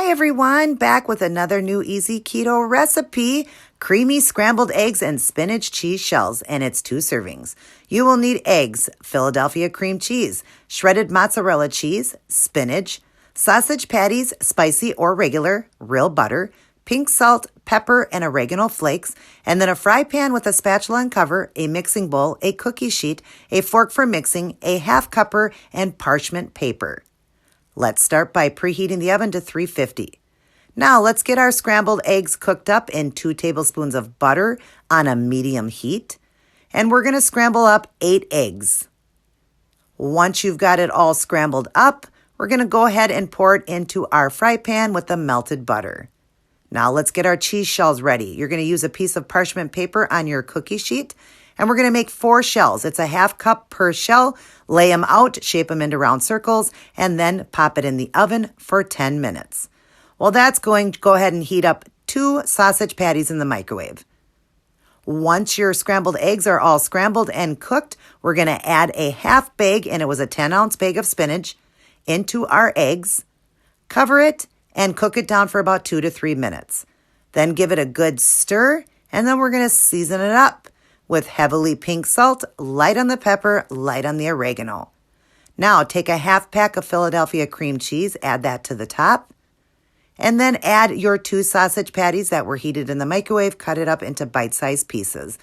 Hi everyone, back with another new easy keto recipe, creamy scrambled eggs and spinach cheese shells, and it's 2 servings. You will need eggs, Philadelphia cream cheese, shredded mozzarella cheese, spinach, sausage patties, spicy or regular, real butter, pink salt, pepper, and oregano flakes, and then a fry pan with a spatula and cover, a mixing bowl, a cookie sheet, a fork for mixing, a half cupper, and parchment paper. Let's start by preheating the oven to 350. Now let's get our scrambled eggs cooked up in 2 tablespoons of butter on a medium heat. And we're going to scramble up 8 eggs. Once you've got it all scrambled up, we're going to go ahead and pour it into our fry pan with the melted butter. Now let's get our cheese shells ready. You're going to use a piece of parchment paper on your cookie sheet. And we're going to make 4 shells. It's a half cup per shell. Lay them out, shape them into round circles, and then pop it in the oven for 10 minutes. Well, that's going to go ahead and heat up 2 sausage patties in the microwave. Once your scrambled eggs are all scrambled and cooked, we're going to add a half bag, and it was a 10-ounce bag of spinach, into our eggs. Cover it and cook it down for about 2 to 3 minutes. Then give it a good stir, and then we're going to season it up with heavily pink salt, light on the pepper, light on the oregano. Now take a half pack of Philadelphia cream cheese, add that to the top, and then add your 2 sausage patties that were heated in the microwave, cut it up into bite-sized pieces.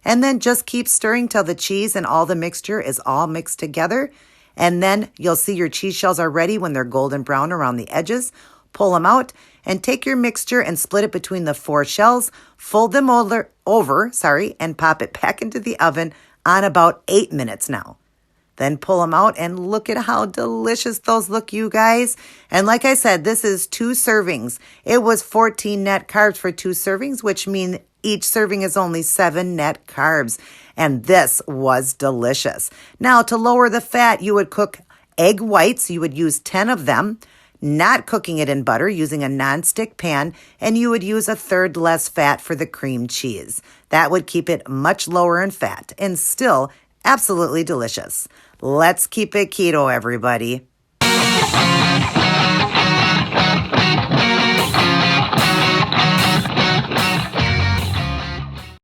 And then just keep stirring till the cheese and all the mixture is all mixed together. And then you'll see your cheese shells are ready when they're golden brown around the edges. Pull them out and take your mixture and split it between the 4 shells, fold them over, and pop it back into the oven on about 8 minutes now. Then pull them out and look at how delicious those look, you guys. And like I said, this is 2 servings. It was 14 net carbs for 2 servings, which means each serving is only 7 net carbs. And this was delicious. Now, to lower the fat, you would cook egg whites. You would use 10 of them. Not cooking it in butter, using a nonstick pan, and you would use 1/3 less fat for the cream cheese. That would keep it much lower in fat and still absolutely delicious. Let's keep it keto, everybody.